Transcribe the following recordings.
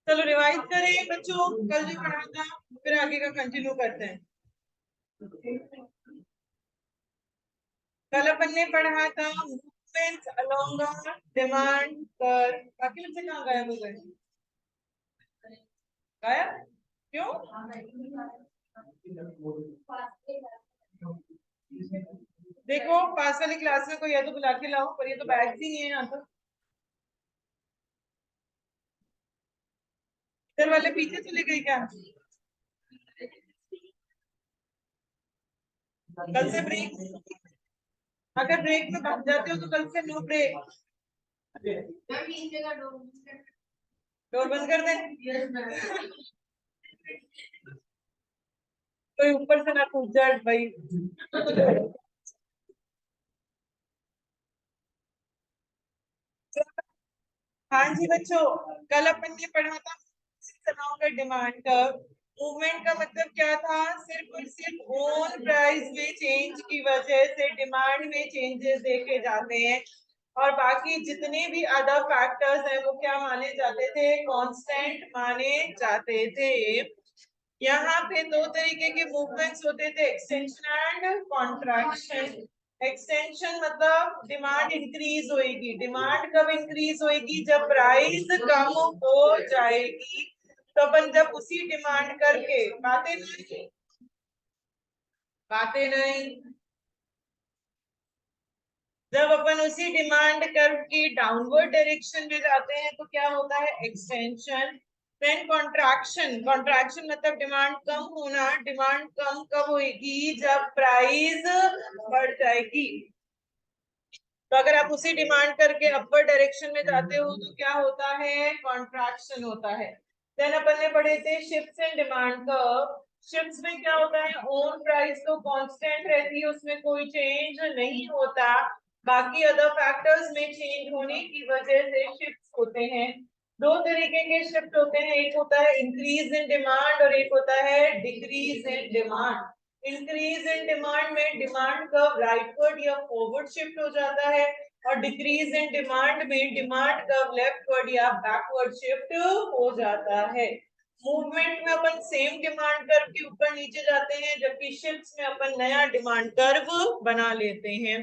चलो रिवाइज करें बच्चों, कल जो पढ़ा था फिर आगे का कंटिन्यू करते हैं। कल अपन ने पढ़ा था मूवमेंट्स अलोंग डिमांड पर। बाकी बच्चे कहाँ गायब हो गए? गायब क्यों? देखो पास वाली क्लास में कोई या तो बुला के लाओ, पर ये तो बैग ही नहीं है यहाँ तो। इधर वाले पीछे चले गए क्या? कल से ब्रेक, अगर ब्रेक में भाग जाते हो तो कल से नो ब्रेक। डोर बंद कर दे। कोई ऊपर से ना कूद जाए भाई। हाँ जी बच्चों, कल अपन ने पढ़ा था तनाव का डिमांड कर्व। मूवमेंट का मतलब क्या था? सिर्फ और सिर्फ ओन प्राइस में चेंज की वजह से डिमांड में चेंजेस देखे जाते हैं, और बाकी जितने भी अदर फैक्टर्स हैं वो क्या माने जाते थे? कांस्टेंट माने जाते थे। यहाँ पे दो तरीके के मूवमेंट्स होते थे, एक्सटेंशन एंड कॉन्ट्रैक्शन। एक्सटेंशन मतलब डिमांड इंक्रीज होएगी। डिमांड कब इंक्रीज होएगी? जब प्राइस कम हो जाएगी। तो अपन जब उसी डिमांड करके बातें नहीं, जब अपन उसी डिमांड कर्व की डाउनवर्ड डायरेक्शन में जाते हैं तो क्या होता है? एक्सटेंशन। Then contraction. कॉन्ट्रैक्शन मतलब डिमांड कम होना। डिमांड कम कब होगी? जब प्राइस बढ़ जाएगी। तो अगर आप उसी डिमांड करके अपर डायरेक्शन में जाते हो तो क्या होता है? कॉन्ट्रैक्शन होता है। देन अपन ने पढ़े थे shifts in demand curve. Shifts में क्या होता है? ओन प्राइस तो कांस्टेंट रहती है, उसमें कोई चेंज नहीं होता। बाकी अदर फैक्टर्स में चेंज होने की वजह से शिफ्ट्स होते हैं। दो तरीके के शिफ्ट होते हैं, एक होता है इंक्रीज इन डिमांड और एक होता है decrease in demand. Increase in demand में डिमांड कर्व राइटवर्ड या फॉरवर्ड शिफ्ट हो जाता है, और डिक्रीज इन डिमांड में डिमांड कर्व लेफ्टवर्ड या बैकवर्ड शिफ्ट हो जाता है। मूवमेंट में अपन सेम डिमांड कर्व के ऊपर नीचे जाते हैं, जबकि शिफ्ट्स में अपन नया डिमांड कर्व बना लेते हैं।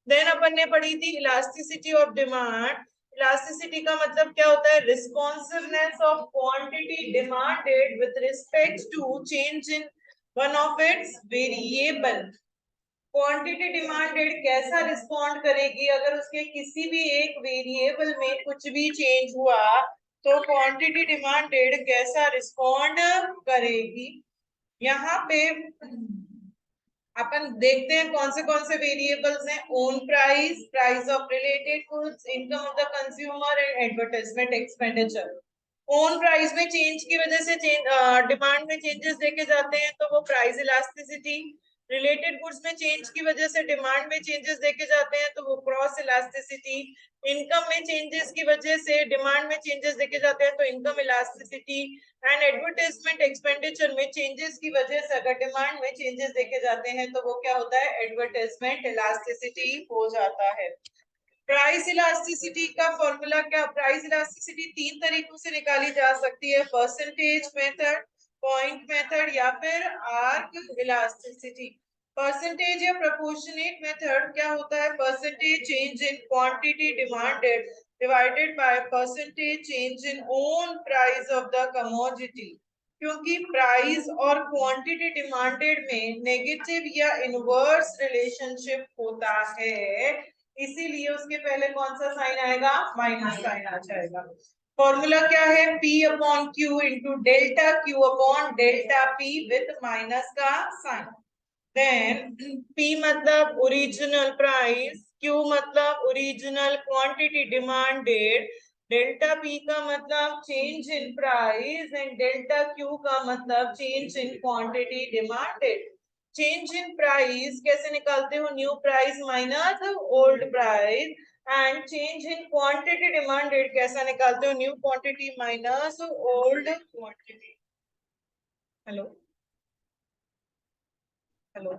देन अपन ने पढ़ी थी इलास्टिसिटी ऑफ डिमांड। इलास्टिसिटी का मतलब क्या होता है? Responsiveness of quantity demanded with respect to change in one of its variable. Quantity demanded कैसा रिस्पॉन्ड करेगी? अगर उसके किसी भी एक वेरिएबल में कुछ भी चेंज हुआ तो क्वांटिटी डिमांडेड कैसा रिस्पॉन्ड करेगी? यहाँ पे अपन देखते हैं कौन से वेरिएबल्स हैं। Own price, price of related goods, income of the consumer and advertisement expenditure. Own price में चेंज की वजह से डिमांड में चेंजेस देखे जाते हैं तो वो प्राइस इलास्टिसिटी। रिलेटेड गुड्स में चेंज की वजह से डिमांड में चेंजेस देखे जाते हैं तो वो क्रॉस इलास्टिसिटी। इनकम में चेंजेस की वजह से डिमांड में चेंजेस देखे जाते हैं तो income elasticity. And advertisement expenditure में चेंजेस की वजह से अगर डिमांड में चेंजेस देखे जाते हैं तो वो क्या होता है? एडवर्टाइजमेंट इलास्टिसिटी हो जाता है। प्राइस इलास्टिसिटी का फॉर्मूला क्या? प्राइस इलास्टिसिटी तीन तरीकों से निकाली जा सकती है, परसेंटेज मेथड, पॉइंट मेथड या फिर आर्क इलास्टिसिटी। परसेंटेज या प्रोपोर्शनेट मेथड क्या होता है? Percentage change in quantity demanded divided by percentage change in own price of the commodity. क्योंकि प्राइस और क्वांटिटी डिमांडेड में नेगेटिव या इनवर्स रिलेशनशिप होता है, इसीलिए उसके पहले कौन सा साइन आएगा? माइनस साइन आ जाएगा। फॉर्मूला क्या है? P upon Q into delta Q upon delta P with minus का साइन। देन P मतलब ओरिजिनल प्राइस, Q मतलब original quantity demanded, delta P का मतलब change in price and delta Q का मतलब change in quantity demanded. Change in price कैसे निकालते हो? New price minus old price. And change in quantity demanded कैसा निकालते हो? New quantity minus old quantity. Hello hello.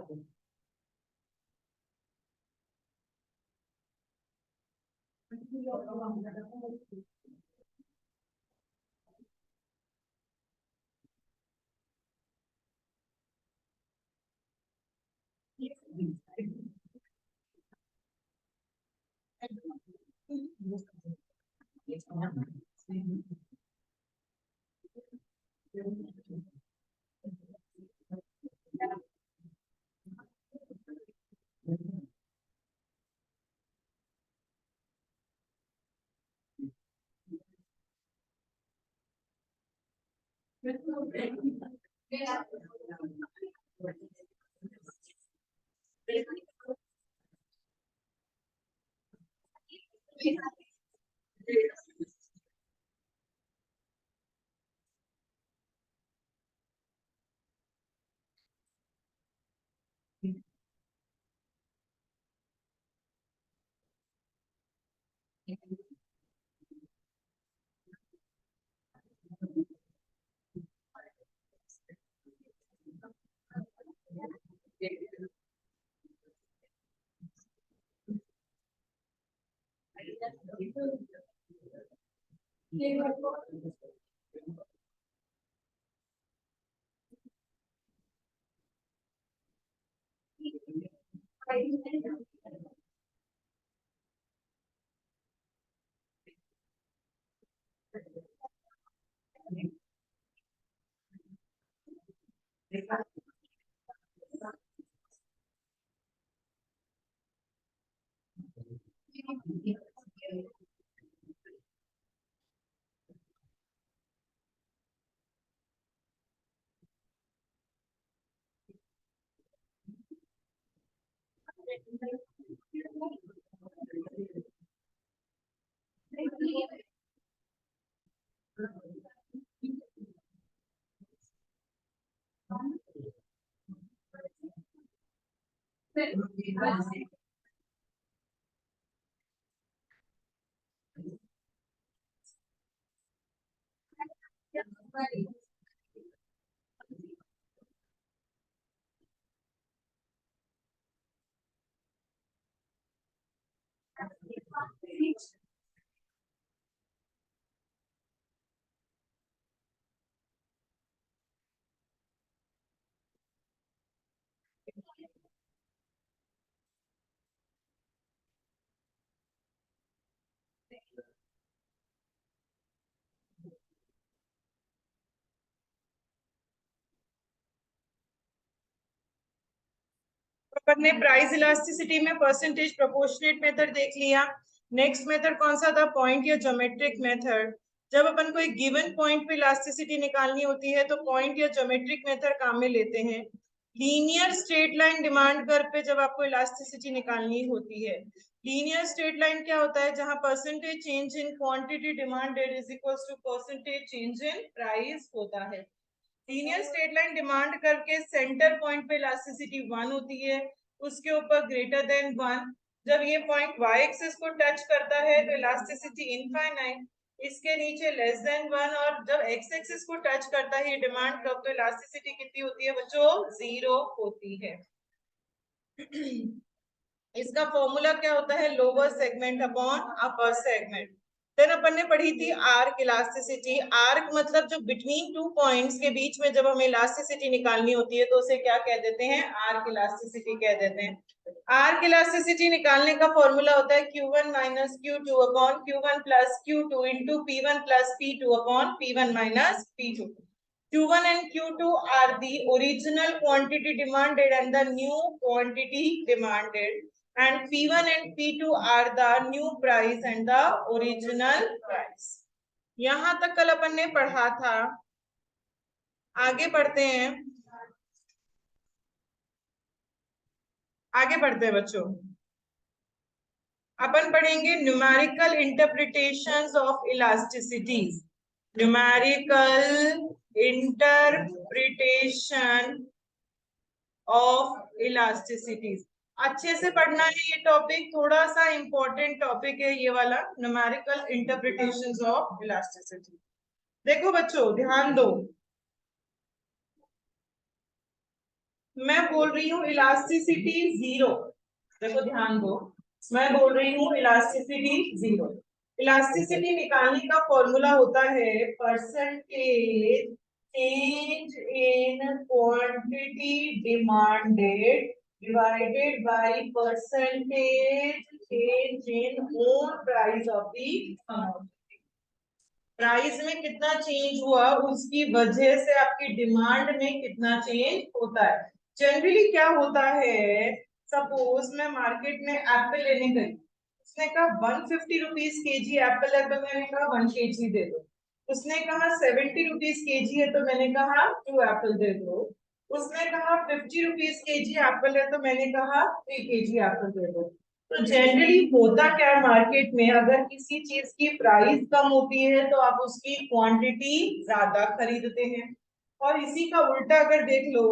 अपन ने प्राइस इलास्टिसिटी में परसेंटेज प्रोपोर्शनेट मेथड देख लिया। नेक्स्ट मेथड कौन सा था? पॉइंट या ज्योमेट्रिक मेथड। जब अपन को एक गिवन पॉइंट पे इलास्टिसिटी निकालनी होती है तो पॉइंट या ज्योमेट्रिक मेथड काम में लेते हैं। Linear straight line demand curve पे जब आपको इलास्टिसिटी निकालनी होती है, लीनियर स्ट्रेट लाइन क्या होता है? जहां percentage change in quantity demanded is equals to percentage change in price होता है। Linear straight line demand curve के सेंटर पॉइंट पे इलास्टिसिटी 1 होती है, उसके ऊपर ग्रेटर देन 1। जब ये पॉइंट y एक्सिस को टच करता है तो इलास्टिसिटी इनफाइनाइट, इसके नीचे लेस देन 1, और जब x एक्सिस को टच करता है ये डिमांड कर्व तो इलास्टिसिटी कितनी होती है बच्चों? 0 होती है। इसका फॉर्मूला क्या होता है? Lower segment upon upper segment. Then अपन ने पढ़ी थी आर्क इलास्टिसिटी। आर्क मतलब जो बिटवीन टू पॉइंट्स के बीच में जब हमें इलास्टिसिटी निकालनी होती है तो उसे क्या कह देते हैं? आर्क इलास्टिसिटी कह देते हैं। आर्क इलास्टिसिटी निकालने का फॉर्मूला होता है Q1 minus Q2 upon Q1 plus Q2 into P1 plus P2 upon P1 minus P2। Q1 and Q2 are the original quantity demanded and the new quantity demanded, and P1 and P2 are the new price and the original price। यहां तक कल अपन ने पढ़ा था। आगे बढ़ते हैं, आगे बढ़ते हैं बच्चों। अपन पढ़ेंगे numerical interpretations of इलास्टिसिटीज। Numerical interpretation of इलास्टिसिटीज। अच्छे से पढ़ना है ये टॉपिक, थोड़ा सा इंपॉर्टेंट टॉपिक है ये वाला, न्यूमेरिकल इंटरप्रिटेशंस ऑफ इलास्टिसिटी। देखो बच्चों ध्यान दो, मैं बोल रही हूँ इलास्टिसिटी 0। देखो ध्यान दो, मैं बोल रही हूँ इलास्टिसिटी 0। इलास्टिसिटी निकालने का फॉर्मूला होता है percentage change in quantity demanded divided by percentage change in own price of the commodity। Price में कितना चेंज हुआ उसकी वजह से आपकी डिमांड में कितना चेंज होता है। जनरली क्या होता है, सपोज मैं मार्केट में एप्पल लेने गई, उसने कहा 150 रुपीज केजी एप्पल है, तो मैंने कहा 1 केजी दे दो। उसने कहा 70 रुपीज केजी है, तो मैंने कहा 2 एप्पल दे दो। उसने कहा 50 रुपीज केजी एप्पल है, तो मैंने कहा 3 केजी एप्पल दे दो। तो जनरली होता क्या है मार्केट में, अगर किसी चीज की प्राइस कम होती है तो आप उसकी क्वांटिटी ज्यादा खरीदते हैं। और इसी का उल्टा अगर देख लो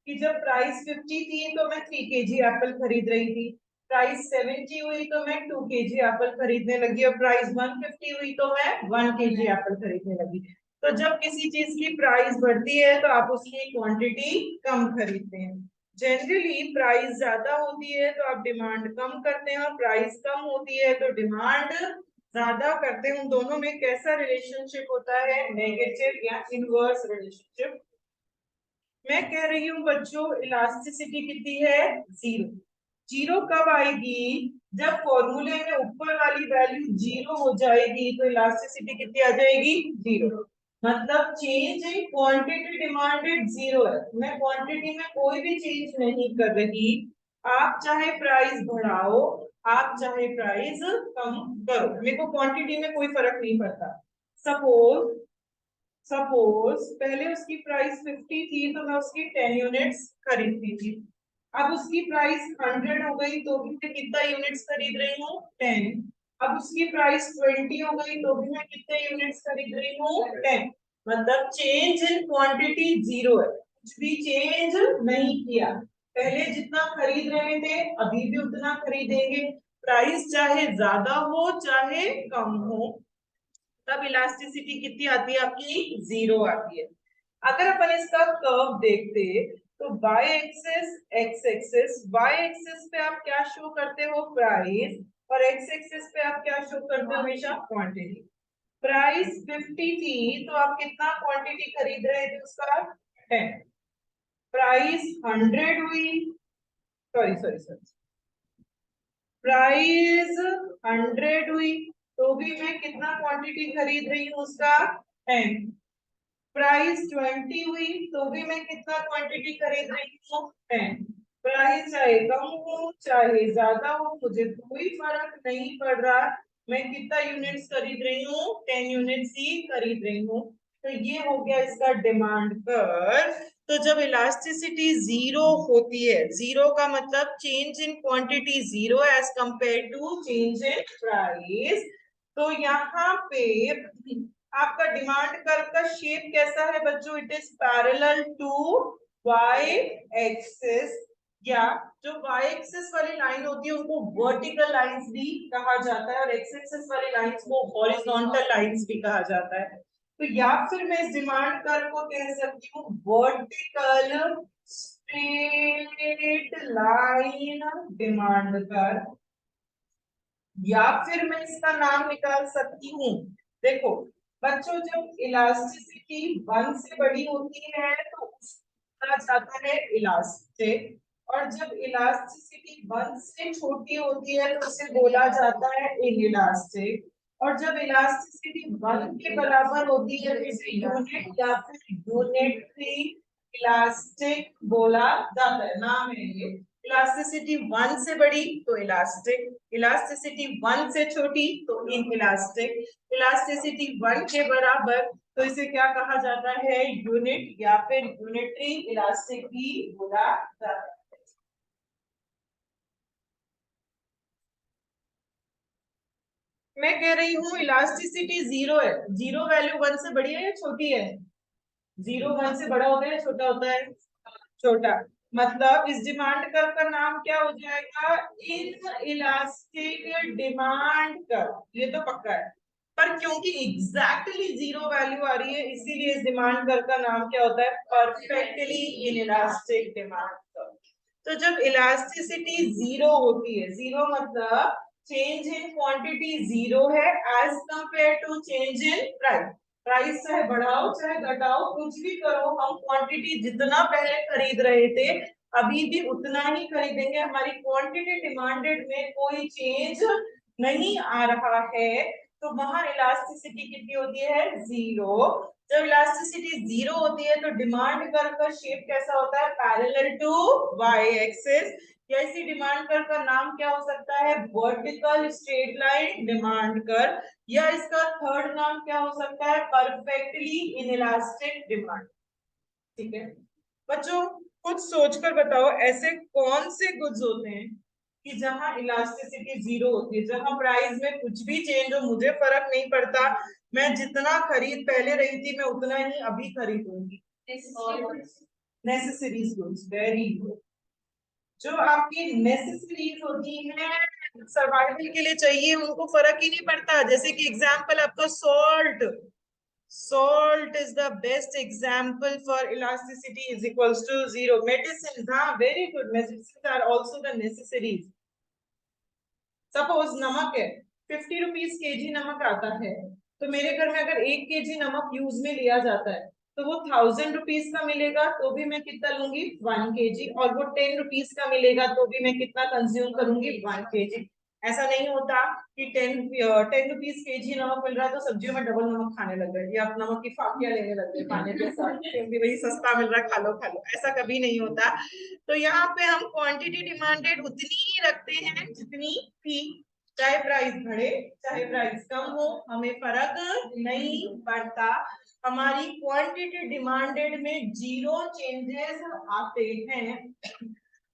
कि जब प्राइस 50 थी तो मैं 3 केजी एप्पल खरीद रही थी, प्राइस 70 हुई तो मैं 2 केजी एप्पल खरीदने लगी, और प्राइस 150 हुई तो मैं 1 केजी एप्पल खरीदने लगी। तो जब किसी चीज की प्राइस बढ़ती है तो आप उसकी क्वांटिटी कम खरीदते हैं। जनरली प्राइस ज्यादा होती है तो आप डिमांड कम करते हैं, और प्राइस कम होती है तो डिमांड ज्यादा करते हैं। उन दोनों में कैसा रिलेशनशिप होता है, नेगेटिव या इनवर्स रिलेशनशिप। मैं कह रही हूँ बच्चों, इलास्टिसिटी कितनी है, 0। जीरो कब आएगी, जब फॉर्मूले में ऊपर वाली वैल्यू 0 हो जाएगी तो इलास्टिसिटी कितनी आ जाएगी, 0। मतलब चेंज इन क्वांटिटी डिमांडेड 0 है, मैं क्वांटिटी में कोई भी चेंज नहीं कर रही। आप चाहे प्राइस बढ़ाओ, आप चाहे प्राइस कम करो, मेरे को क्वांटिटी में कोई फर्क नहीं पड़ता। सपोज सपोज पहले उसकी प्राइस 50 थी तो मैं उसकी 10 यूनिट्स खरीदती थी। अब उसकी प्राइस 100 हो गई तो भी मैं कितना यूनिट्स खरीद रही हूँ, 10। अब उसकी प्राइस 20 हो गई तो भी मैं कितने यूनिट्स खरीद रही हूँ, 10। मतलब चेंज इन क्वांटिटी 0 है, कुछ भी चेंज नहीं किया। पहले जितना खरीद रहे थे अभी भी उतना खरीदेंगे, प्राइस चाहे ज्यादा हो चाहे कम हो, तब इलास्टिसिटी कितनी आती है आपकी, 0 आती है। अगर अपन इसका कर्व देखते तो y axis x axis, y axis पे आप क्या शो करते हो, प्राइस, और x एक्सिस पे आप क्या शो करते हो, हमेशा क्वांटिटी। प्राइस 50 थी तो आप कितना क्वांटिटी खरीद रहे थे उसका, 10। प्राइस 100 हुई, सॉरी सॉरी सॉरी, प्राइस 100 हुई तो भी मैं कितना क्वांटिटी खरीद रही हूँ उसका, 10। प्राइस 20 हुई तो भी मैं कितना क्वांटिटी खरीद रही हूँ, 10। प्राइस चाहे कम हो चाहे ज्यादा हो मुझे कोई फर्क नहीं पड़ रहा, मैं कितना यूनिट्स खरीद रही हूँ, 10 यूनिट्स ही खरीद रही हूँ। तो ये हो गया इसका डिमांड कर्व। तो जब इलास्टिसिटी 0 होती है, 0 का मतलब change in quantity 0 as compare to change in price, तो यहाँ पे आपका डिमांड कर्व का शेप कैसा है बच्चों, it is parallel to Y axis, या जो वाई एक्सिस वाली लाइन होती है उनको वर्टिकल लाइंस भी कहा जाता है, और एक्स एक्सिस वाली लाइंस को हॉरिजॉन्टल लाइंस भी कहा जाता है। तो या फिर मैं इस डिमांड कर्व को कह सकती हूँ vertical straight line demand curve, या फिर मैं इसका नाम निकाल सकती हूँ। देखो बच्चों, जब इलास्टिसिटी 1 से बड़ी होती है तो उसका जाता है इलास्टिक, और जब इलास्टिसिटी 1 से छोटी होती है तो उसे बोला जाता है इनइलास्टिक, और जब इलास्टिसिटी 1 के बराबर होती है तो इसे यूनिट या फिर यूनिटरी इलास्टिक बोला जाता है, नाम है ये। इलास्टिसिटी 1 से बड़ी तो इलास्टिक, इलास्टिसिटी 1 से छोटी तो इन इलास्टिक, इलास्टिसिटी 1 के बराबर तो इसे क्या कहा जाता है, यूनिट या फिर यूनिटरी इलास्टिक भी बोला जाता है। मैं कह रही हूँ इलास्टिसिटी 0 है, 0 वैल्यू 1 से बड़ी है या छोटी है, 0 1 से बड़ा होता है या छोटा होता है, छोटा। मतलब इस डिमांड कर्व का नाम क्या हो जाएगा, इन इलास्टिक डिमांड कर्व, ये तो पक्का है। पर क्योंकि एग्जैक्टली 0 वैल्यू आ रही है इसीलिए इस डिमांड कर्व का नाम क्या होता है, perfectly in elastic demand curve. तो जब इलास्टिसिटी 0 होती है, 0 मतलब चेंज इन क्वांटिटी 0 है as compare to change in price. Price चाहे बढ़ाओ चाहे घटाओ कुछ भी करो, हम क्वांटिटी जितना पहले खरीद रहे थे अभी भी उतना ही खरीदेंगे, हमारी क्वांटिटी डिमांडेड में कोई चेंज नहीं आ रहा है। तो वहां इलास्टिसिटी कितनी होती है, 0। जब इलास्टिसिटी 0 होती है तो डिमांड कर्व का शेप कैसा होता है, पैरेलल टू वाई एक्सिस। या इसी डिमांड कर्व का नाम क्या हो सकता है, vertical straight line demand curve, या इसका थर्ड नाम क्या हो सकता है, परफेक्टली इनइलास्टिक डिमांड। ठीक है बच्चों, कुछ सोचकर बताओ ऐसे कौन से गुड्स होते हैं कि जहां इलास्टिसिटी 0 होती है, जहां प्राइस में कुछ भी चेंज हो मुझे फर्क नहीं पड़ता, मैं जितना खरीद पहले रही थी मैं उतना ही अभी खरीदूंगी। Necessaries goods, very good. जो आपकी नेसेसरीज होती हैं सर्वाइवल के लिए चाहिए, उनको फर्क ही नहीं पड़ता। जैसे कि एग्जांपल आपका salt, salt is the best example for elasticity is equals to 0. Medicines, हाँ very good, medicines are also the necessaries. Suppose नमक है, 50 रुपीज केजी नमक आता है, तो मेरे घर में अगर 1 केजी नमक यूज में लिया जाता है तो वो 1000 रुपीज का मिलेगा, तो भी मैं कितना लूंगी, 1 केजी। और वो 10 रुपीज का मिलेगा तो भी मैं कितना कंज्यूम करूंगी, 1 केजी। ऐसा नहीं होता कि 10 रुपीज केजी नमक मिल रहा है तो सब्जियों में डबल नमक खाने लग गए, या आप नमक की फाफियां लेने लग गए खाने के साथ, क्योंकि वही सस्ता मिल रहा है, खा लो खा लो। ऐसा कभी नहीं होता। तो यहाँ पे हम क्वांटिटी डिमांडेड उतनी ही रखते हैं जितनी थी, चाहे प्राइस बढ़े चाहे प्राइस कम हो, हमें फर्क नहीं पड़ता। हमारी क्वांटिटी डिमांडेड में 0 चेंजेस आते हैं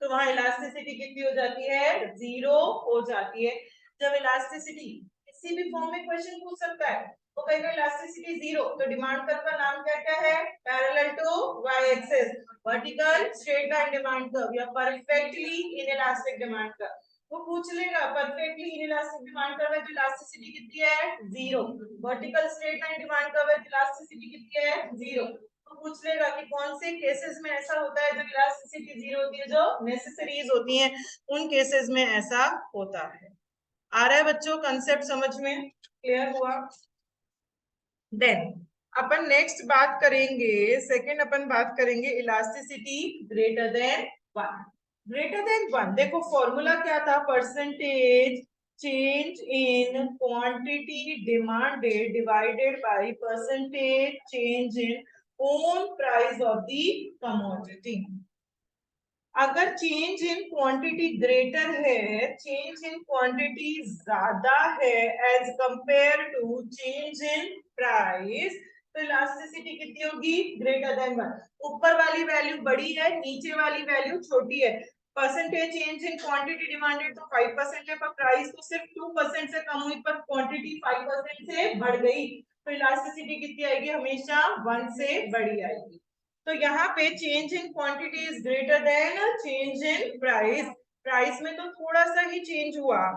तो वहां इलास्टिसिटी कितनी हो जाती है, 0 हो जाती है। जब इलास्टिसिटी किसी भी फॉर्म में क्वेश्चन पूछ सकता है, वो कहेगा इलास्टिसिटी 0, तो डिमांड कर्व का नाम क्या क्या है, parallel to Y axis, vertical straight line demand curve, या परफेक्टली इनइलास्टिक डिमांड कर्व। वो पूछ लेगा परफेक्टली इनइलास्टिक डिमांड कर्व है तो इलास्टिसिटी कितनी है, 0। Vertical straight line demand curve है तो इलास्टिसिटी कितनी है, 0। तो पूछ लेगा कि कौन से केसेस में ऐसा होता है जब इलास्टिसिटी 0 होती है, जो नेसेसरीज होती हैं उन केसेस में ऐसा होता है। आ रहा है बच्चों, कंसेप्ट समझ में क्लियर हुआ? देन अपन नेक्स्ट बात करेंगे, सेकंड अपन बात करेंगे elasticity greater than 1। Greater than 1 देखो फॉर्मूला क्या था, percentage change in quantity demanded divided by percentage change in own price of the commodity. अगर चेंज इन क्वांटिटी ग्रेटर है, चेंज इन क्वांटिटी ज्यादा है as compare to change in price, तो elasticity कितनी होगी, ग्रेटर देन 1। ऊपर वाली value बड़ी है, नीचे वाली वैल्यू छोटी है। Percentage change in quantity demanded तो 5% है, पर प्राइस तो सिर्फ 2% से कम हुई, पर क्वांटिटी 5% से बढ़ गई, तो इलास्टिसिटी कितनी आएगी, हमेशा 1 से बड़ी आएगी। तो यहाँ पे change in quantity is greater than change in price. Price में तो थोड़ा सा ही चेंज हुआ।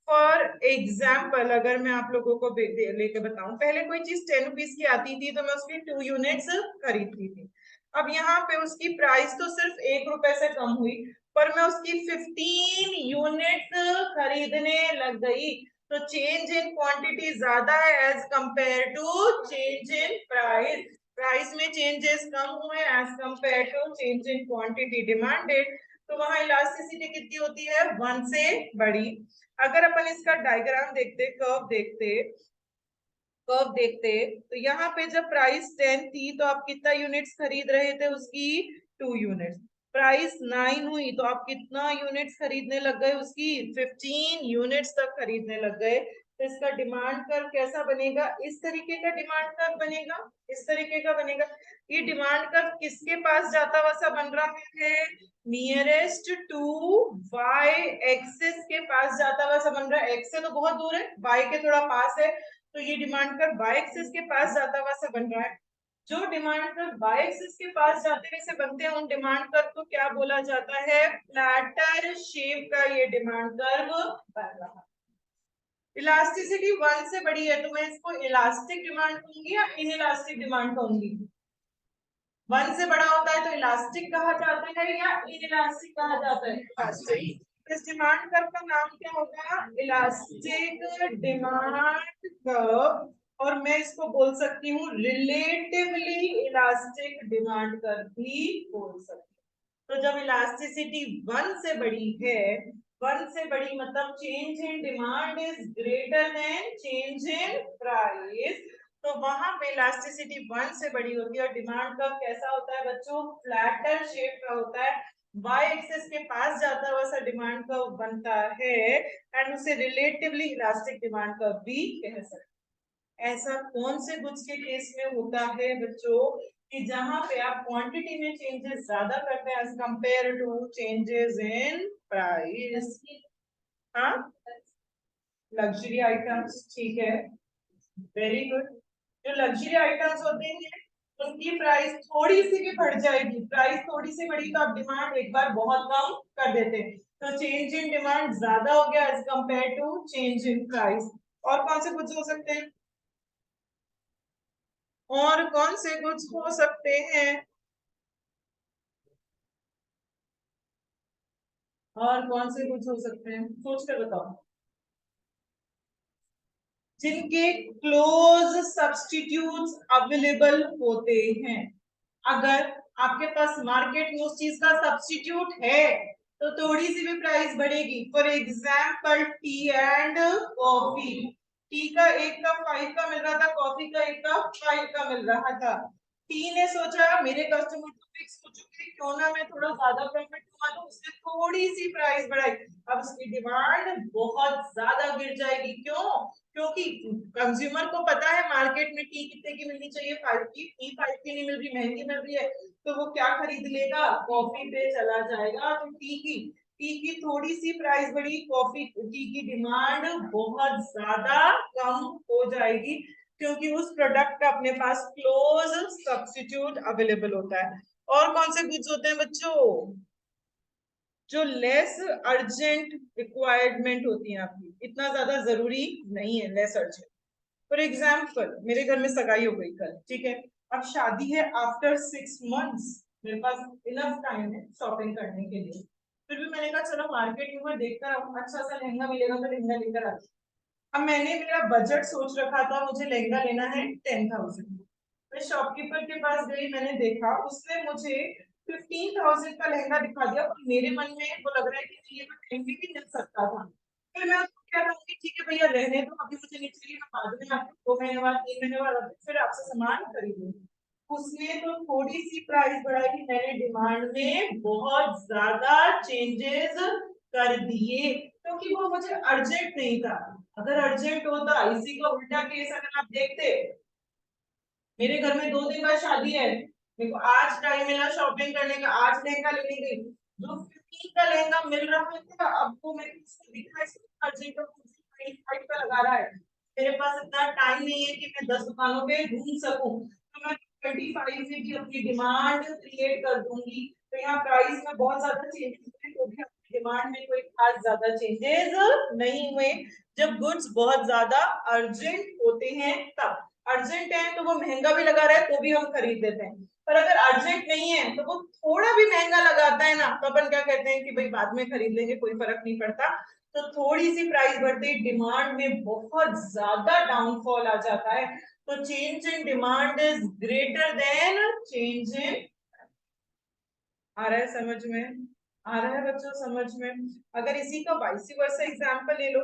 फॉर एग्जाम्पल अगर मैं आप लोगों को लेके बताऊं, पहले कोई चीज 10 रुपीज की आती थी तो मैं उसकी 2 यूनिट्स खरीदती थी। अब यहाँ पे उसकी प्राइस तो सिर्फ 1 रुपए से कम हुई, पर मैं उसकी 15 यूनिट्स खरीदने लग गई, तो चेंज इन क्वांटिटी ज्यादा है as compare to change in price. Price में चेंजेस कम हुए as compare to change in quantity demanded, तो वहां इलास्टिसिटी कितनी होती है, 1 से बड़ी। अगर अपन इसका डायग्राम देखते, कर्व देखते तो यहाँ पे जब प्राइस 10 थी तो आप कितना यूनिट्स खरीद रहे थे, उसकी 2 यूनिट्स। प्राइस 9 हुई तो आप कितना यूनिट्स खरीदने लग गए, उसकी 15 यूनिट्स तक खरीदने लग गए। तो इसका डिमांड कर्व कैसा बनेगा, इस तरीके का डिमांड कर्व बनेगा, इस तरीके का बनेगा। ये डिमांड कर्व किसके पास जाता हुआ सा बन रहा है, नियरेस्ट टू वाई एक्सिस के पास जाता हुआ सा बन रहा है। एक्स से तो बहुत दूर है, वाई के थोड़ा पास है, तो ये डिमांड कर्व वाई एक्सिस के पास जाता हुआ सा बन रहा है। जो डिमांड कर्व वाई एक्सिस के पास जाते हुए से बनते हैं उन डिमांड कर्व को क्या बोला जाता है, फ्लैटर शेप का ये डिमांड कर्व बन रहा है। इलास्टिसिटी 1 से बड़ी है तो मैं इसको इलास्टिक डिमांड कहूंगी या इनइलास्टिक डिमांड कहूंगी, 1 से बड़ा होता है तो इलास्टिक कहा जाता है या इनइलास्टिक कहा जाता है, इलास्टिक। इस डिमांड कर्व का नाम क्या होगा, इलास्टिक डिमांड कर्व, और मैं इसको बोल सकती हूँ रिलेटिवली इलास्टिक डिमांड कर्व भी बोल सकती हूँ। तो जब इलास्टिसिटी 1 से बड़ी है वन से बड़ी मतलब change in demand is greater than change in price, तो वहां पे इलास्टिसिटी वन से बड़ी होती है और डिमांड कर्व कैसा होता है बच्चों, फ्लैटर शेप का होता है, वाई एक्सिस के पास जाता है वैसा डिमांड कर्व बनता है एंड उसे रिलेटिवली इलास्टिक डिमांड कर्व भी कह सकते हैं। ऐसा कौन से गुड्स के केस में होता है बच्चों कि जहां पे आप क्वांटिटी में चेंजेस ज्यादा करते हैं as compare to changes in price. हाँ, लग्जरी आइटम्स, ठीक है, वेरी गुड। जो लग्जरी आइटम्स होते हैं उनकी प्राइस थोड़ी सी भी बढ़ जाएगी, प्राइस थोड़ी सी बढ़ी तो आप डिमांड एक बार बहुत कम कर देते हैं, तो चेंज इन डिमांड ज्यादा हो गया as compare to change in price. और कौन से गुड्स हो सकते हैं, और कौन से गुड्स हो सकते हैं, और कौन से गुड्स हो सकते हैं, सोच कर बताओ। जिनके क्लोज सब्स्टिट्यूट्स अवेलेबल होते हैं, अगर आपके पास मार्केट में उस चीज का सब्स्टिट्यूट है तो थोड़ी सी भी प्राइस बढ़ेगी। For example T and coffee, T का एक कप 5 का मिल रहा था, कॉफी का एक कप 5 का मिल रहा था। टी ने सोचा मेरे कस्टमर तो फिक्स हो चुके हैं, क्यों ना मैं थोड़ा ज्यादा प्रॉफिट कमा लूं, उसने थोड़ी सी प्राइस बढ़ाई, अब उसकी डिमांड बहुत ज्यादा गिर जाएगी। क्यों? क्योंकि कंज्यूमर को पता है मार्केट में टी कितने की मिलनी चाहिए, 5 की, टी 5 की नहीं मिल रही, महंगी मिल रही है, तो वो क्या खरीद लेगा, कॉफी पे चला जाएगा। तो टी की थोड़ी सी प्राइस बढ़ी, कॉफी टी की डिमांड बहुत ज्यादा कम हो जाएगी, क्योंकि उस प्रोडक्ट का अपने पास क्लोज सब्स्टिट्यूट अवेलेबल होता है। और कौन से गुड्स होते हैं बच्चों, जो लेस अर्जेंट रिक्वायरमेंट होती है आपकी, इतना ज्यादा जरूरी नहीं है, लेस अर्जेंट। फॉर एग्जाम्पल मेरे घर में सगाई हो गई कल, ठीक है, अब शादी है आफ्टर 6 मंथ्स, मेरे पास इनफ टाइम है शॉपिंग करने के लिए, फिर भी मैंने कहा चलो मार्केट में मैं देखकर आऊं, अच्छा सा लहंगा मिलेगा तो लहंगा लेकर आती। अब मैंने मेरा बजट सोच रखा था, मुझे लहंगा लेना है 10,000, मैं शॉपकीपर के पास गई, मैंने देखा उसने मुझे 15,000 का लहंगा दिखा दिया, और मेरे मन में वो लग रहा है कि नहीं, ये तो 10 भी मिल सकता था। फिर मैं उसको क्या कहूंगी, ठीक है भैया रहने दो, अभी मुझे नहीं चाहिए, मैं बाद में आपको 2 महीने बाद 3 महीने बाद फिर आपसे सामान खरीदूंगी। उसने तो थोड़ी सी प्राइस बढ़ाई, मैंने डिमांड में बहुत ज्यादा चेंजेस कर दिए, क्योंकि वो मुझे अर्जेंट नहीं था। अगर अर्जेंट होता, इसी का उल्टा केस अगर आप देखते, मेरे घर में 2 दिन बाद शादी है, मेरे को आज टाइम मिला शॉपिंग करने का, आज लहंगा लेने गई, जो 15 का लहंगा मिल रहा था अब वो मेरे को दिखा है अर्जेंट और 25 का लगा रहा है, मेरे पास इतना टाइम नहीं है कि मैं 10 दुकानों पे घूम सकूं, तो मैं 25 से भी अपनी डिमांड क्रिएट कर दूंगी। तो यहाँ प्राइस में बहुत ज्यादा चेंजेस हुए, तो भी अपनी डिमांड में कोई खास ज्यादा चेंजेस नहीं हुए। जब गुड्स बहुत ज्यादा अर्जेंट होते हैं तब, अर्जेंट है तो वो महंगा भी लगा रहा है तो भी हम खरीद लेते हैं, पर अगर अर्जेंट नहीं है तो वो थोड़ा भी महंगा लगाता है ना, तो अपन क्या कहते हैं कि भाई बाद में खरीद लेंगे, कोई फर्क नहीं पड़ता। तो थोड़ी सी प्राइस बढ़ते ही डिमांड में बहुत ज्यादा डाउनफॉल आ जाता है, तो change in demand is greater than change in. आ रहा है समझ में, आ रहा है बच्चों समझ में? अगर इसी का वाइस वर्सा एग्जांपल ले लो,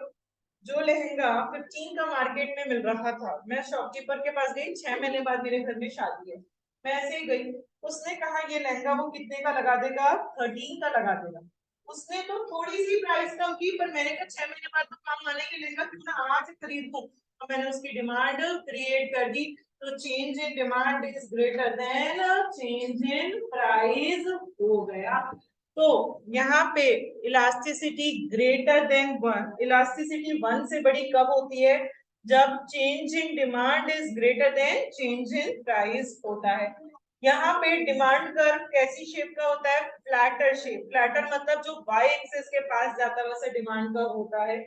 जो लहंगा 15 का मार्केट में मिल रहा था, मैं शॉपकीपर के पास गई, 6 महीने बाद मेरे घर में शादी है, मैं ऐसे ही गई, उसने कहा ये लहंगा वो कितने का लगा देगा, 13 का लगा देगा। उसने तो थोड़ी सी प्राइस कम की, पर मैंने कहा 6 महीने बाद तो काम आने के लहंगा क्यों ना आज खरीद लूं, तो मैंने उसकी डिमांड क्रिएट कर दी। तो change in demand is greater than change in price हो गया। तो यहाँ पे elasticity greater then one, elasticity one से बड़ी कब होती है, जब change in demand is greater than change in price होता है। यहाँ पे डिमांड कर्व कैसी शेप का होता है, फ्लैटर शेप, फ्लैटर मतलब जो वाई एक्सिस के पास जाता है वैसे डिमांड कर्व होता है।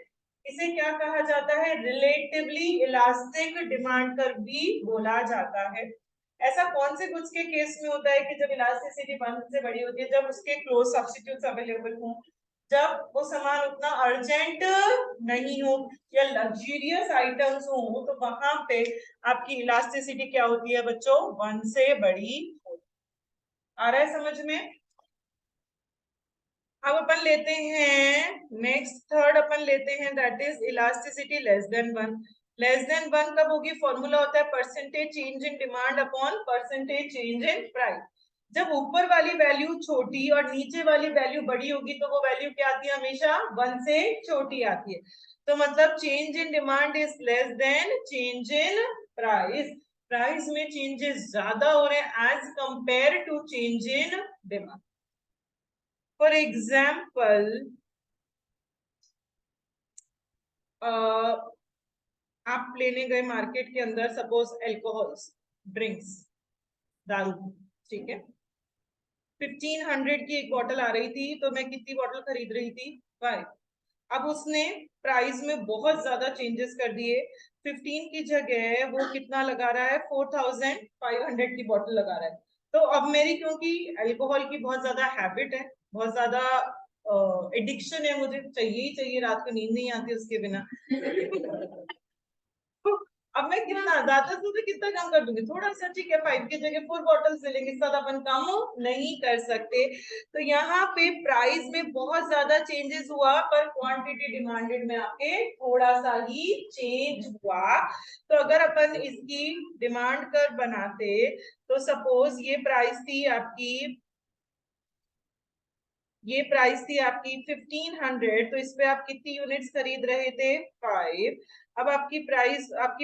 इसे क्या कहा जाता है, रिलेटिवली इलास्टिक डिमांड कर्व भी बोला जाता है। ऐसा कौन से गुड्स के केस में होता है कि जब इलास्टिसिटी वन से बड़ी होती है, जब उसके क्लोज सब्स्टिट्यूट्स अवेलेबल हो, जब वो सामान उतना अर्जेंट नहीं हो या लग्जरियस आइटम्स हो, तो वहां पे आपकी इलास्टिसिटी क्या होती है बच्चों, वन से बड़ी। आ रहा है समझ में? अब अपन लेते हैं नेक्स्ट थर्ड अपन लेते हैं that is elasticity less than 1। Less than 1 कब होगी? फॉर्मूला होता है percentage change in demand upon percentage change in price. जब ऊपर वाली वैल्यू छोटी और नीचे वाली वैल्यू बड़ी होगी तो वो वैल्यू क्या आती है? हमेशा 1 से छोटी आती है। तो मतलब change in demand is less than change in price. Price में चेंजेस ज्यादा हो रहे हैं as compare to change in demand. For example आप लेने गए मार्केट के अंदर सपोज एल्कोहल्स, ड्रिंक्स, दारू, ठीक है। 1500 की एक बॉटल आ रही थी तो मैं कितनी बॉटल खरीद रही थी? 5। अब उसने प्राइस में बहुत ज्यादा चेंजेस कर दिए। 15 की जगह वो कितना लगा रहा है? 4500 की बॉटल लगा रहा है। तो अब मेरी क्योंकि अल्कोहल की बहुत ज्यादा हैबिट है, बहुत ज्यादा एडिक्शन है, मुझे चाहिए ही चाहिए, रात को नींद नहीं आती उसके बिना। अब मैं कितना ज्यादा से कितना कम कर दूंगी? थोड़ा सा, ठीक है, 5 की जगह 4 बॉटल्स ले लेंगे, ज्यादा अपन कम नहीं कर सकते। तो यहाँ पे प्राइस में बहुत ज्यादा चेंजेस हुआ पर क्वांटिटी डिमांडेड में आपके थोड़ा सा ही चेंज हुआ। तो अगर अपन इसकी डिमांड कर्व बनाते तो सपोज ये प्राइस थी आपकी 1500, तो इस पे आप कितनी यूनिट्स खरीद रहे थे? 5। अब आपकी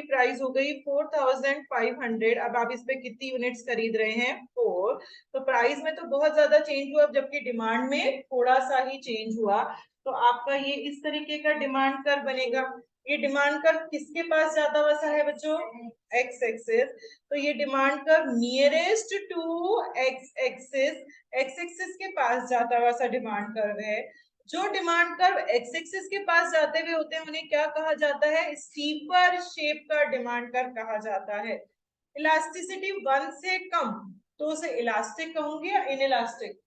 प्राइस हो गई 4500। अब आप इस पे कितनी यूनिट्स खरीद रहे हैं? 4। तो प्राइस में तो बहुत ज्यादा चेंज हुआ जबकि डिमांड में थोड़ा सा ही चेंज हुआ। तो आपका ये इस तरीके का डिमांड कर्व बनेगा। ये डिमांड कर्व किसके पास ज्यादा वसा है बच्चों? X axis. तो ये demand curve nearest to X axis, X axis के पास जाता हुआ सा डिमांड कर्व है। जो डिमांड कर्व एक्स एक्सिस के पास जाते हुए होते हैं उन्हें क्या कहा जाता है? स्टीपर शेप का डिमांड कर्व कहा जाता है। इलास्टिसिटी 1 से कम तो उसे इलास्टिक कहूंगी या इन इलास्टिक?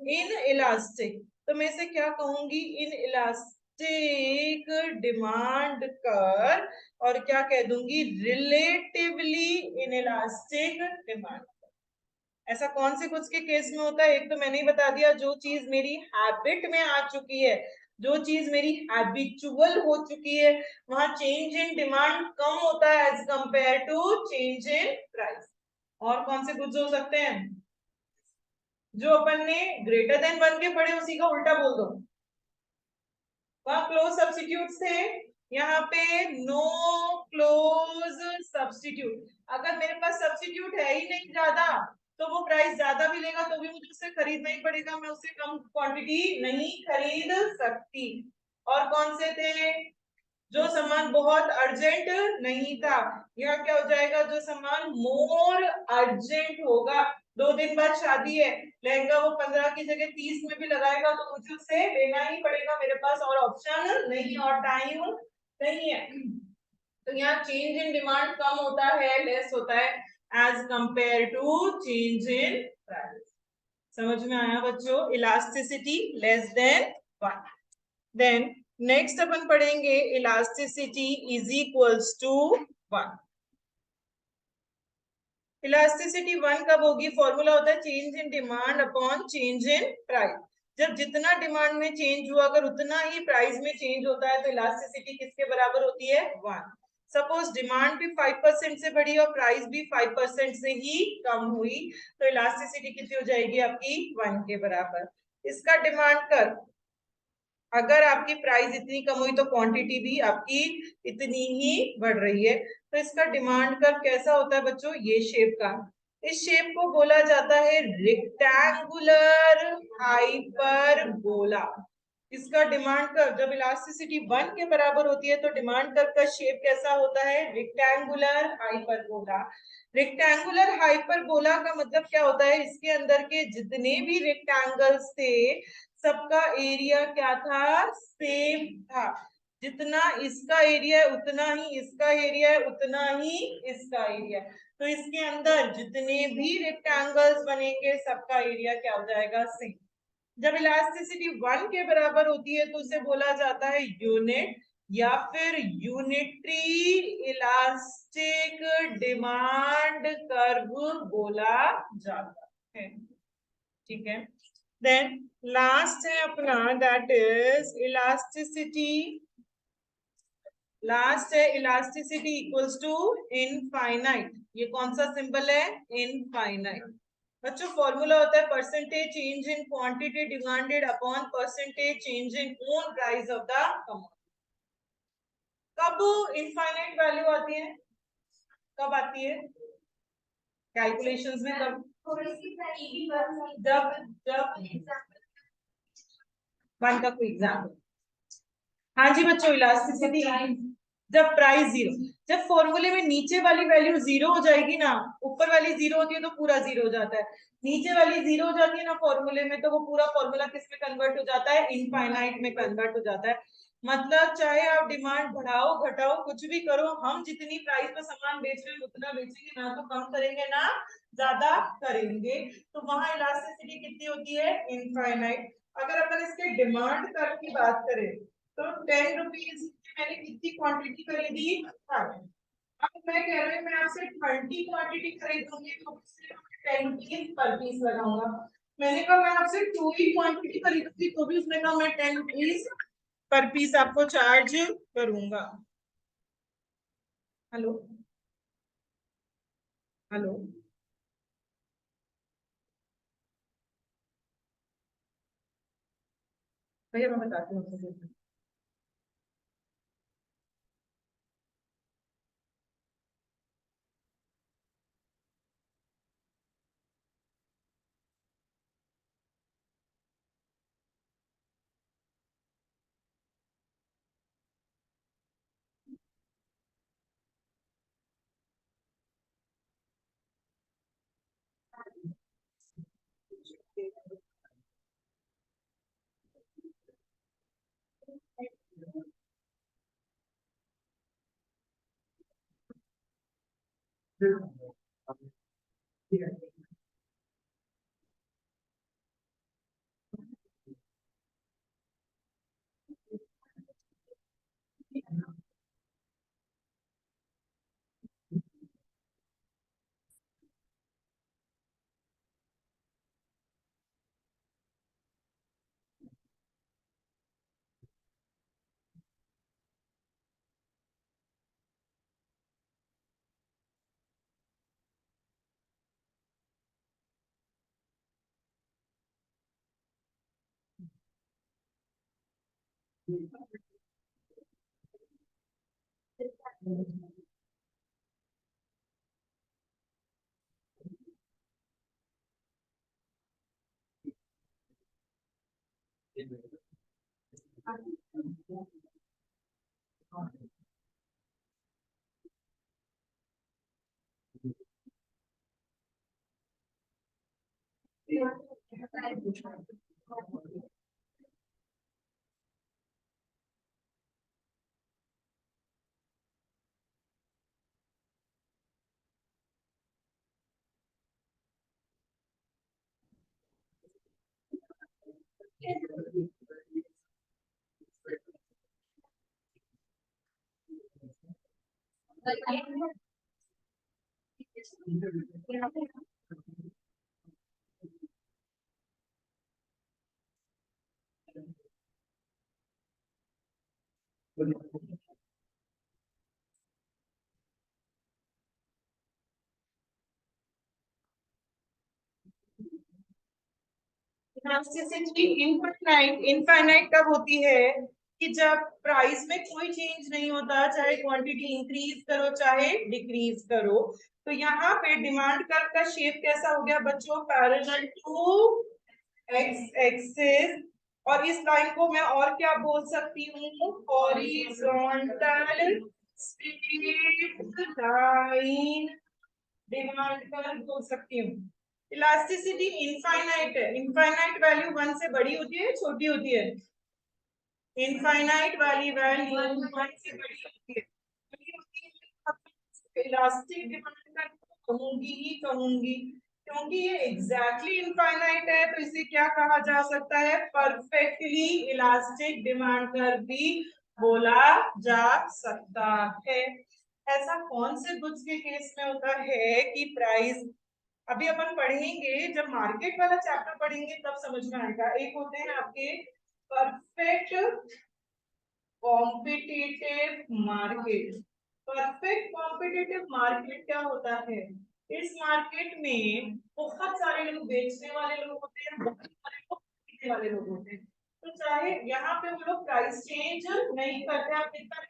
In elastic. तो मैं इसे क्या कहूंगी? In elastic demand curve. और क्या कह दूंगी? Relatively in elastic demand. ऐसा कौन से कुछ के केस में होता है? एक तो मैंने ही बता दिया, जो चीज मेरी हैबिट में आ चुकी है, जो चीज मेरी हैबिचुअल हो चुकी है, वहां चेंज इन डिमांड कम होता है as compare to change in price. और कौन से कुछ हो सकते हैं? जो अपन ने ग्रेटर देन 1 के पढ़े उसी का उल्टा बोल दो। वहां क्लोज सब्स्टिट्यूट थे, यहाँ पे नो क्लोज सब्स्टिट्यूट। अगर मेरे पास सब्स्टिट्यूट है ही नहीं ज्यादा तो वो प्राइस ज्यादा भी लेगा तो भी मुझे उससे खरीदना ही पड़ेगा, मैं उससे कम क्वांटिटी नहीं खरीद सकती। और कौन से थे? जो सामान बहुत अर्जेंट नहीं था। यह क्या हो जाएगा? जो सामान मोर अर्जेंट होगा। 2 दिन बाद शादी है, लहंगा वो 15 की जगह 30 में भी लगाएगा तो मुझे उससे लेना ही पड़ेगा, मेरे पास और ऑप्शन नहीं और टाइम नहीं है। तो यहाँ चेंज इन डिमांड कम होता है, लेस होता है as compare to change in price. समझ में आया बच्चों? Elasticity less than 1। Then next अपन पढ़ेंगे elasticity is equals to 1। Elasticity 1 कब होगी? फॉर्मूला होता है change in demand upon change in price. जब जितना डिमांड में चेंज हुआ अगर उतना ही प्राइस में चेंज होता है तो इलास्टिसिटी किसके बराबर होती है? 1। सपोज डिमांड भी 5% से बढ़ी और प्राइस भी 5% से ही कम हुई तो इलास्टिसिटी कितनी हो जाएगी आपकी? 1 के बराबर। इसका डिमांड कर, अगर आपकी प्राइस इतनी कम हुई तो क्वांटिटी भी आपकी इतनी ही बढ़ रही है। तो इसका डिमांड कर्व कैसा होता है बच्चों? ये शेप का। इस शेप को बोला जाता है रेक्टेंगुलर हाइपरबोला। इसका डिमांड कर्व जब इलास्टिसिटी 1 के बराबर होती है तो डिमांड कर्व का शेप कैसा होता है? Rectangular hyperbola. रेक्टेंगुलर हाइपरबोला का मतलब क्या होता है? इसके अंदर के जितने भी रेक्टेंगल्स थे सबका एरिया क्या था? सेम था। जितना इसका एरिया है उतना ही इसका एरिया है, उतना ही इसका एरिया। तो इसके अंदर जितने भी रेक्टेंगल्स बनेंगे सबका एरिया क्या हो जाएगा? सेम। जब इलास्टिसिटी 1 के बराबर होती है तो उसे बोला जाता है यूनिट या फिर यूनिटरी इलास्टिक डिमांड कर्व बोला जाता है। ठीक है। देन लास्ट है अपना दैट इज इलास्टिसिटी। लास्ट है इलास्टिसिटी इक्वल्स टू इनफाइनाइट। ये कौन सा सिंबल है? इनफाइनाइट। बच्चों फॉर्मूला होता है percentage change in quantity demanded upon percentage change in own price of the commodity. कब इनफाइनाइट वैल्यू आती है? कब आती है कैलकुलेशंस में? कब? जब जब वन का कोई एग्जाम्पल। हाँ जी बच्चों, इलास्टिसिटी जब प्राइस जीरो, जब फॉर्मूले में नीचे वाली वैल्यू जीरो हो जाएगी ना, ऊपर वाली जीरो होती है तो पूरा जीरो हो जाता है, नीचे वाली जीरो हो जाती है ना फॉर्मूले में, तो वो पूरा फॉर्मूला किस में कन्वर्ट हो जाता है? इनफाइनाइट में कन्वर्ट हो जाता है। मतलब चाहे आप डिमांड बढ़ाओ घटाओ कुछ भी करो, हम जितनी प्राइस पर सामान बेच रहे हैं उतना बेचेंगे, ना तो कम करेंगे ना ज्यादा करेंगे। तो वहां इलास्टिसिटी कितनी होती है? इनफाइनाइट। अगर अपन इसके डिमांड कर्व की बात करें तो 10 रुपीज मैंने कितनी क्वांटिटी खरीदी? 5। अब मैं कह रही हूँ मैं आपसे 20 क्वांटिटी खरीदूंगी तो 10 रुपीज पर पीस लगाऊंगा। मैंने कहा मैं आपसे 2 ही क्वांटिटी खरीदूंगी तो भी उसने कहा मैं 10 रुपीज पर पीस आपको चार्ज करूंगा। Hello hello. भैया मैं बताती हूँ आपको। इलास्टिसिटी इनफाइनाइट, इनफाइनाइट कब होती है? कि जब प्राइस में कोई चेंज नहीं होता, चाहे क्वांटिटी इंक्रीज करो चाहे डिक्रीज करो। तो यहाँ पे डिमांड कर्व का शेप कैसा हो गया बच्चों? Parallel to X axis. और इस लाइन को मैं और क्या बोल सकती हूँ? Horizontal straight line demand curve बोल सकती हूँ। इलास्टिसिटी इनफाइनाइट है, इनफाइनाइट वैल्यू 1 से बड़ी होती है छोटी होती है? इनफाइनाइट वाली वैल्यू 1 से बड़ी होती है, बड़ी होती है। इलास्टिक डिमांड कर्व कहूंगी ही कहूंगी, क्योंकि ये एग्जैक्टली इनफाइनाइट है तो इसे क्या कहा जा सकता है? परफेक्टली इलास्टिक डिमांड कर्व भी बोला जा सकता है। ऐसा कौन से गुड्स के केस में होता है कि प्राइस अभी अपन पढ़ेंगे, जब मार्केट वाला चैप्टर पढ़ेंगे तब समझ में आएगा। एक होते हैं आपके perfect competitive market. Perfect competitive market क्या होता है? इस मार्केट में बहुत सारे लोग बेचने वाले लोग होते हैं, बहुत सारे लोग खरीदने वाले लोग होते हैं। तो चाहे यहाँ पे वो लोग प्राइस चेंज नहीं करते, आप कितना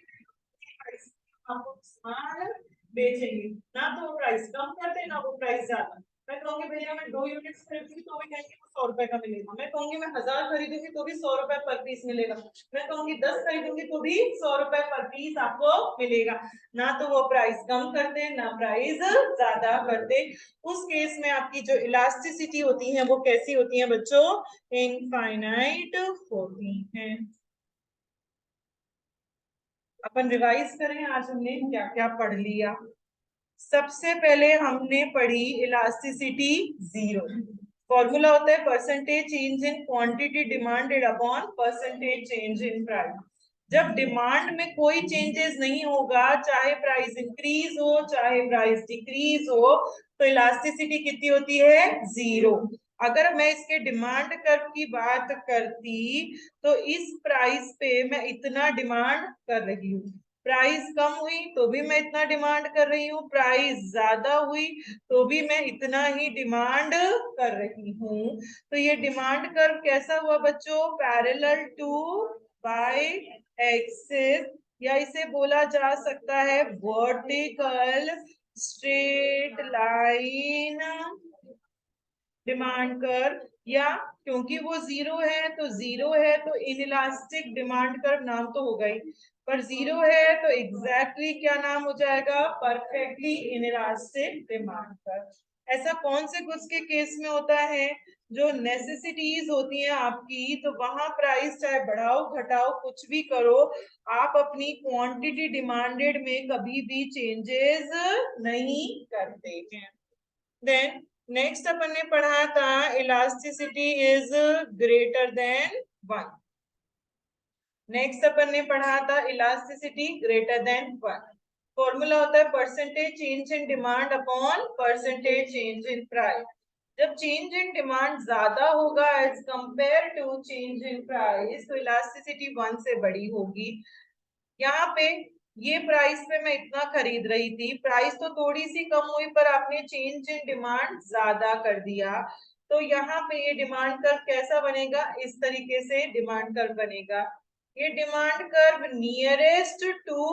प्राइस आपको सामान बेचेंगे, ना तो वो प्राइस कम करते ना वो प्राइस ज्यादा। मैं कहूंगी भैया मैं 2 यूनिट्स खरीदूंगी तो भी कहेंगे वो 100 रुपए का मिलेगा। मैं कहूंगी मैं 1000 खरीदूंगी तो भी 100 रुपए पर पीस मिलेगा। मैं कहूंगी 10 खरीदूंगी तो भी 100 रुपए पर पीस आपको मिलेगा। ना तो वो प्राइस कम करते ना प्राइस ज्यादा करते। उस केस में आपकी जो इलास्टिसिटी होती है वो कैसी होती है बच्चों? इनफाइनाइट होती है। अपन रिवाइज करें, आज हमने क्या क्या पढ़ लिया। सबसे पहले हमने पढ़ी इलास्टिसिटी जीरो। फॉर्मूला होता है percentage change in quantity demanded upon percentage change in price. जब डिमांड में कोई चेंजेस नहीं होगा, चाहे प्राइस इंक्रीज हो चाहे प्राइस डिक्रीज हो, तो इलास्टिसिटी कितनी होती है? जीरो। अगर मैं इसके डिमांड कर्व की बात करती तो इस प्राइस पे मैं इतना डिमांड कर रही हूँ, प्राइस कम हुई तो भी मैं इतना डिमांड कर रही हूँ, प्राइस ज्यादा हुई तो भी मैं इतना ही डिमांड कर रही हूँ। तो ये डिमांड कर्व कैसा हुआ बच्चों? पैरेलल टू बाय एक्सिस, या इसे बोला जा सकता है vertical straight line demand curve. या क्योंकि वो जीरो है तो इनइलास्टिक डिमांड कर्व नाम तो होगा ही, पर जीरो है तो एग्जैक्टली क्या नाम हो जाएगा? Perfectly inelastic demand curve. ऐसा कौन से गुड्स के केस में होता है? जो नेसेसिटीज होती हैं आपकी, तो वहां प्राइस चाहे बढ़ाओ घटाओ कुछ भी करो, आप अपनी क्वांटिटी डिमांडेड में कभी भी चेंजेस नहीं करते हैं। देन नेक्स्ट अपन ने पढ़ा था elasticity is greater than 1। Next अपन ने पढ़ा था इलास्टिसिटी ग्रेटर देन 1। फॉर्मूला होता है percentage change in demand upon percentage change in price. जब चेंज इन डिमांड ज्यादा होगा as compare to change in price, तो इलास्टिसिटी 1 से बड़ी होगी। यहाँ पे ये प्राइस पे मैं इतना खरीद रही थी, प्राइस तो थोड़ी सी कम हुई पर आपने चेंज इन डिमांड ज्यादा कर दिया, तो यहाँ पे ये डिमांड कर्व कैसा बनेगा? इस तरीके से डिमांड कर्व बनेगा। ये demand curve nearest to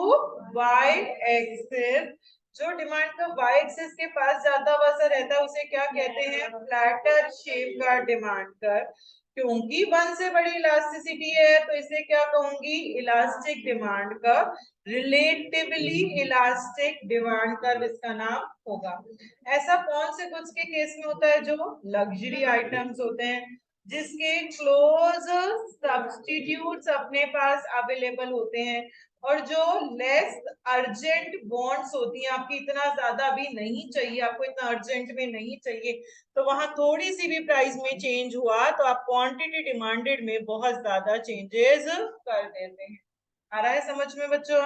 Y axis, जो डिमांड कर्व वाई एक्सिस के पास ज्यादा वसा रहता है उसे क्या कहते हैं? फ्लैटर शेप का डिमांड कर्व। क्योंकि 1 से बड़ी इलास्टिसिटी है तो इसे क्या कहूंगी? Elastic demand curve, relatively elastic demand curve इसका नाम होगा। ऐसा कौन से गुड्स के केस में होता है? जो लग्जरी आइटम्स होते हैं, जिसके क्लोज सब्स्टिट्यूट्स अपने पास अवेलेबल होते हैं, और जो लेस अर्जेंट बॉन्ड्स होती हैं, आपकी इतना ज्यादा अभी नहीं चाहिए, आपको इतना अर्जेंट में नहीं चाहिए, तो वहां थोड़ी सी भी प्राइस में चेंज हुआ तो आप क्वांटिटी डिमांडेड में बहुत ज्यादा चेंजेस कर देते हैं। आ रहा है समझ में बच्चों?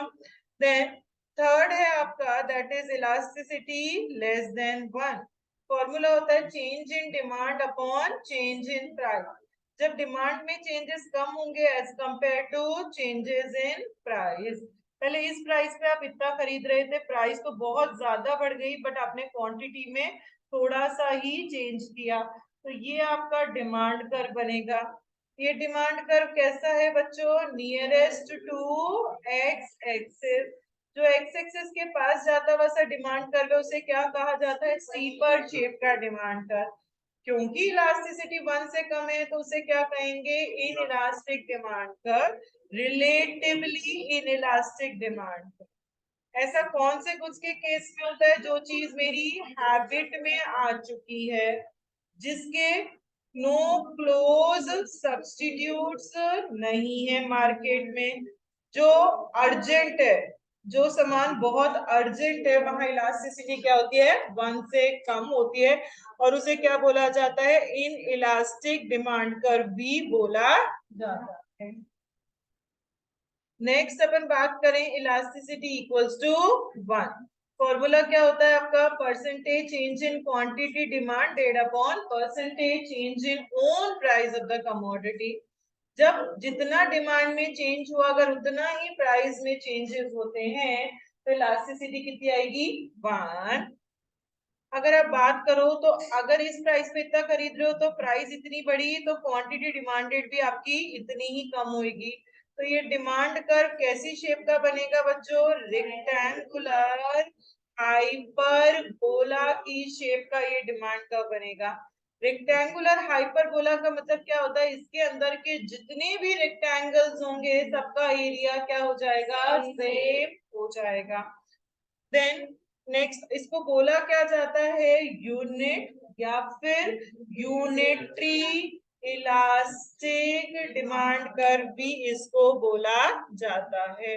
देन थर्ड है आपका that is elasticity less than 1। Formula होता है change in demand upon change in price. जब डिमांड में चेंजेस कम होंगे as compare to changes in price. पहले इस प्राइस पे आप इतना खरीद रहे थे, प्राइस तो बहुत ज्यादा बढ़ गई बट आपने क्वांटिटी में थोड़ा सा ही चेंज किया, तो ये आपका डिमांड कर्व बनेगा। ये डिमांड कर्व कैसा है बच्चों? Nearest to X axis. जो एक्स एक्सिस के पास जाता वैसा डिमांड कर्व है उसे क्या कहा जाता है? स्टीपर शेप का डिमांड कर्व। क्योंकि इलास्टिसिटी 1 से कम है तो उसे क्या कहेंगे? In elastic demand curve, relatively in elastic demand curve. ऐसा कौन से गुड्स के केस में होता है? जो चीज मेरी हैबिट में आ चुकी है, जिसके नो क्लोज सब्स्टिट्यूट्स नहीं है मार्केट में, जो अर्जेंट है, जो सामान बहुत अर्जेंट है, वहां इलास्टिसिटी क्या होती है? 1 से कम होती है, और उसे क्या बोला जाता है? इन इलास्टिक डिमांड कर्व भी बोला जाता है। नेक्स्ट अपन बात करें इलास्टिसिटी इक्वल्स टू 1। फॉर्मूला क्या होता है आपका? Percentage change in quantity demanded upon percentage change in own price of the commodity. जब जितना डिमांड में चेंज हुआ अगर उतना ही प्राइस में चेंजेस होते हैं तो इलास्टिसिटी कितनी आएगी? 1। अगर आप बात करो तो अगर इस प्राइस पे इतना खरीद रहे हो तो प्राइस इतनी बढ़ी तो क्वांटिटी डिमांडेड भी आपकी इतनी ही कम होगी। तो ये डिमांड कर्व कैसी शेप का बनेगा बच्चों? रेक्टेंगुलर हाइपरबोला की शेप का ये डिमांड कर्व बनेगा। रेक्टेंगुलर हाइपरबोला का मतलब क्या होता है? इसके अंदर के जितने भी रेक्टेंगल्स होंगे सबका एरिया क्या हो जाएगा? सेम हो जाएगा। देन नेक्स्ट इसको बोला क्या जाता है? यूनिट या फिर यूनिटरी इलास्टिक डिमांड कर्व भी इसको बोला जाता है।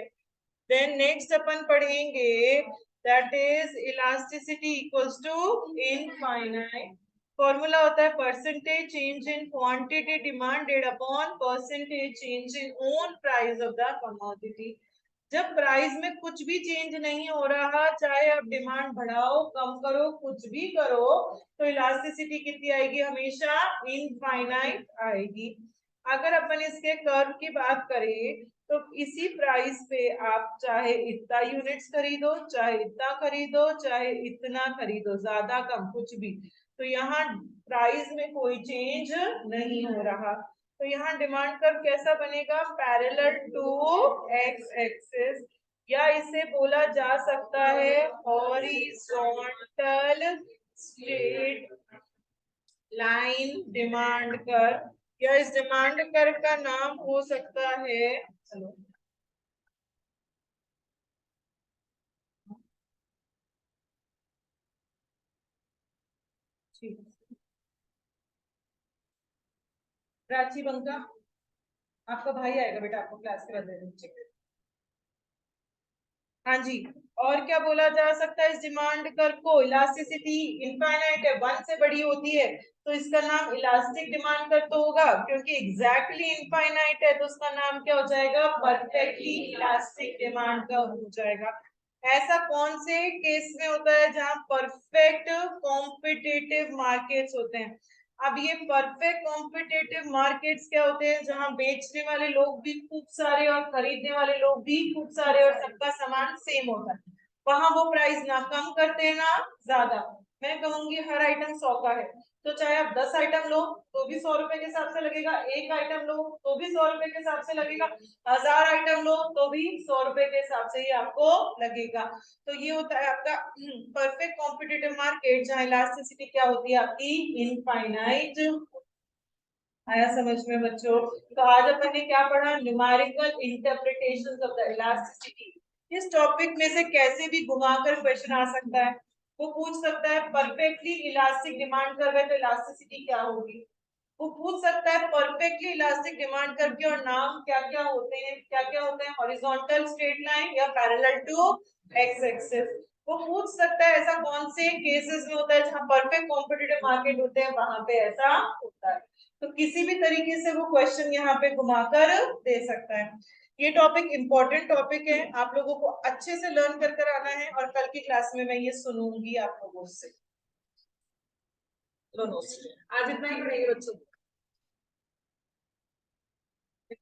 देन नेक्स्ट अपन पढ़ेंगे that is elasticity equals to infinite. Formula होता है percentage change in quantity demanded upon percentage change in own price of the commodity. जब प्राइस में कुछ भी चेंज नहीं हो रहा, चाहे आप डिमांड बढ़ाओ कम करो कुछ भी करो, तो इलास्टिसिटी कितनी आएगी? हमेशा इनफाइनाइट आएगी। अगर अपन इसके कर्व की बात करें तो इसी प्राइस पे आप चाहे इतना यूनिट्स खरीदो, चाहे इतना खरीदो, चाहे इतना खरीदो, ज्यादा कम कुछ भी, तो यहाँ प्राइस में कोई चेंज नहीं हो रहा। तो यहाँ डिमांड कर्व कैसा बनेगा? पैरेलल टू एक्स एक्सिस, या इसे बोला जा सकता है horizontal straight line demand curve, या इस डिमांड कर्व का नाम हो सकता है, चलो ठीक, प्राची बंका आपका भाई आएगा बेटा, आपको क्लास करा दे रहे। हाँ जी। और क्या बोला जा सकता है इस डिमांड कर्व को? इलास्टिसिटी इनफाइनाइट है, 1 से बड़ी होती है तो इसका नाम इलास्टिक डिमांड कर्व तो होगा, क्योंकि एग्जैक्टली इनफाइनाइट है तो उसका नाम क्या हो जाएगा? परफेक्टली इलास्टिक डिमांड कर्व हो जाएगा। ऐसा कौन से केस में होता है? जहां परफेक्ट कॉम्पिटिटिव मार्केट्स होते हैं। अब ये परफेक्ट कॉम्पिटिटिव मार्केट्स क्या होते हैं? जहां बेचने वाले लोग भी खूब सारे और खरीदने वाले लोग भी खूब सारे और सबका सामान सेम होता है, वहां वो प्राइस ना कम करते हैं ना ज्यादा। मैं कहूंगी हर आइटम 100 का है तो चाहे आप 10 आइटम लो तो भी 100 रुपए के हिसाब से लगेगा, एक आइटम लो तो भी 100 रुपए के हिसाब से लगेगा, 1000 आइटम लो तो भी 100 रुपए के हिसाब से ही आपको लगेगा। तो ये होता है आपका परफेक्ट कॉम्पिटिटिव मार्केट, जहां इलास्टिसिटी क्या होती है आपकी? इनफाइनाइट। आया समझ में बच्चों? तो आज अपन ने क्या पढ़ा? Numerical interpretations of the elasticity. इस टॉपिक में से कैसे भी घुमाकर क्वेश्चन आ सकता है। वो पूछ सकता है परफेक्टली इलास्टिक डिमांड कर्व है तो इलास्टिसिटी क्या होगी। वो पूछ सकता है परफेक्टली इलास्टिक डिमांड कर्व के और नाम क्या क्या होते हैं, क्या क्या होते हैं? हॉरिजॉन्टल स्ट्रेट लाइन या पैरेलल टू एक्स एक्सिस। वो पूछ सकता है ऐसा कौन से केसेस में होता है जहां परफेक्ट कॉम्पिटिटिव मार्केट होते हैं वहां पे ऐसा होता है। तो किसी भी तरीके से वो क्वेश्चन यहाँ पे घुमाकर दे सकता है। ये टॉपिक इंपॉर्टेंट टॉपिक है, आप लोगों को अच्छे से लर्न कर कर आना है और कल की क्लास में मैं ये सुनूंगी आप लोगों से। दोनों से आज इतना ही पढ़ेंगे बच्चों।